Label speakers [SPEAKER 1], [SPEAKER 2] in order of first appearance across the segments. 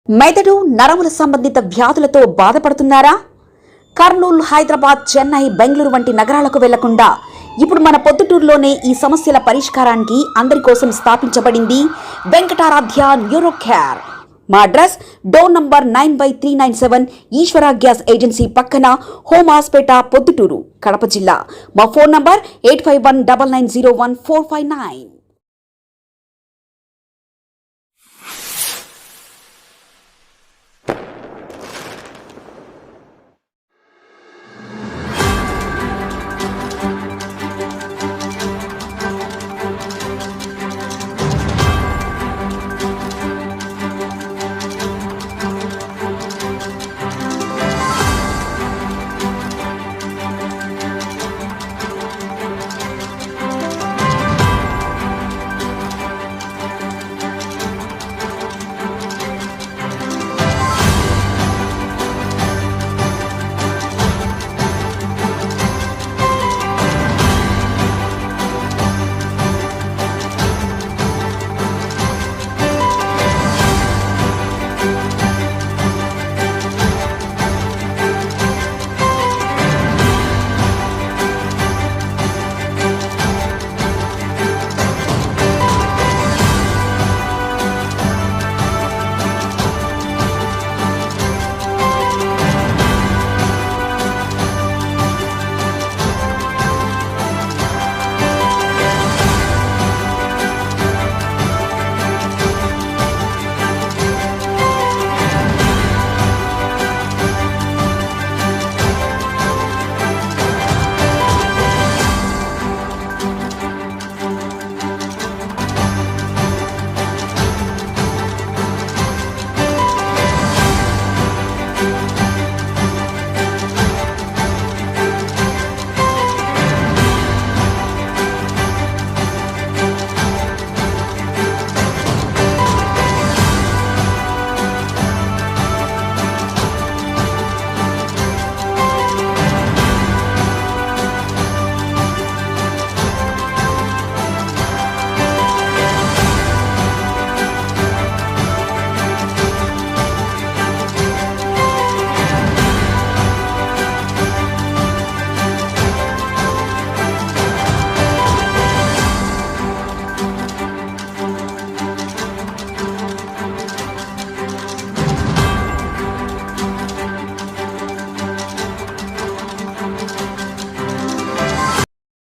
[SPEAKER 1] మెదడు నరముల సంబంధిత వ్యాధులతో బాధపడుతున్నారా? కర్నూలు, హైదరాబాద్, చెన్నై, బెంగళూరు వంటి నగరాలకు వెళ్లకుండా ఇప్పుడు మన పొద్దుటూరులోనే ఈ సమస్యల పరిష్కారానికి అందరి కోసం స్థాపించబడింది వెంకటారాధ్య న్యూరో కేర్. మా అడ్రస్ డోర్ నంబర్ 9/397 ఈశ్వర గ్యాస్ ఏజెన్సీ పక్కన, హోమాస్పేట, పొద్దుటూరు, కడప జిల్లా. మా ఫోన్ నంబర్ 8519901459.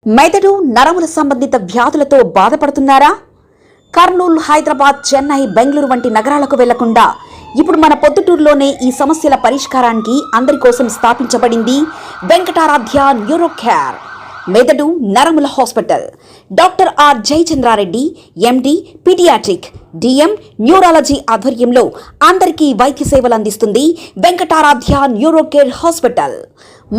[SPEAKER 1] మెదడు నరముల సంబంధిత వ్యాధులతో బాధపడుతున్నారా? కర్నూలు, హైదరాబాద్, చెన్నై, బెంగళూరు వంటి నగరాలకు వెళ్లకుండా ఇప్పుడు మన పొద్దుటూరులోనే ఈ సమస్యల పరిష్కారానికి అందరి కోసం స్థాపించబడింది వెంకటారాధ్య న్యూరో కేర్. మెదడు నరముల hospital. Doctor R Jayachandra Reddy, MD, paediatric, DM, neurology ఆధ్వర్యంలో అందరికీ వైద్య సేవలు అందిస్తుంది వెంకటారాధ్య న్యూరో కేర్ హాస్పిటల్.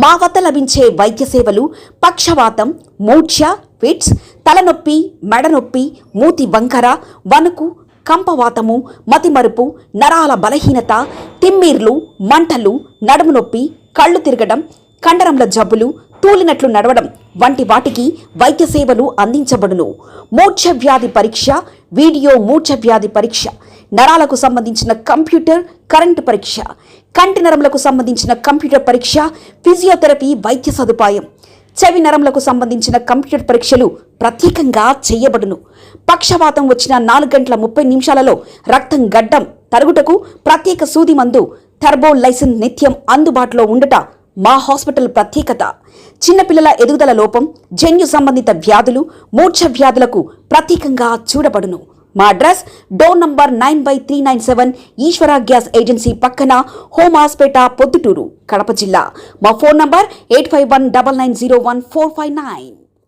[SPEAKER 1] మా వద్ద లభించే వైద్య సేవలు పక్షవాతం, మూర్ఛ, ఫిట్స్, తలనొప్పి, మెడనొప్పి, మూతి వంకర, వణుకు, కంపవాతము, మతిమరుపు, నరాల బలహీనత, తిమ్మిర్లు, మంటలు, నడుము నొప్పి, కళ్ళు తిరగడం, కండరంల జబ్బులు, తూలినట్లు నడవడం వంటి వాటికి వైద్య సేవలు అందించబడును. మూర్ఛ వ్యాధి పరీక్ష, వీడియో మూర్ఛ వ్యాధి పరీక్ష, నరాలకు సంబంధించిన కంప్యూటర్, కరెంటు పరీక్ష, కంటి నరములకు సంబంధించిన కంప్యూటర్ పరీక్ష, ఫిజియోథెరపీ వైద్య సదుపాయం, చెవి నరములకు సంబంధించిన కంప్యూటర్ పరీక్షలు ప్రత్యేకంగా చేయబడును. పక్షవాతం వచ్చిన 4 గంటల 30 నిమిషాలలో రక్తం గడ్డం తరుగుటకు ప్రత్యేక సూది మందు థర్బోలైసిన్ నిత్యం అందుబాటులో ఉండట మా హాస్పిటల్ ప్రత్యేకత. చిన్నపిల్లల ఎదుగుదల లోపం, జన్యు సంబంధిత వ్యాధులు, మూర్ఛ వ్యాధులకు ప్రత్యేకంగా చూడబడును. మా అడ్రస్ డోర్ నంబర్ 9/397 ఈశ్వర గ్యాస్ ఏజెన్సీ పక్కన, హోమాస్పేట, పొద్దుటూరు, కడప జిల్లా. మా ఫోన్ నంబర్ 8519901459.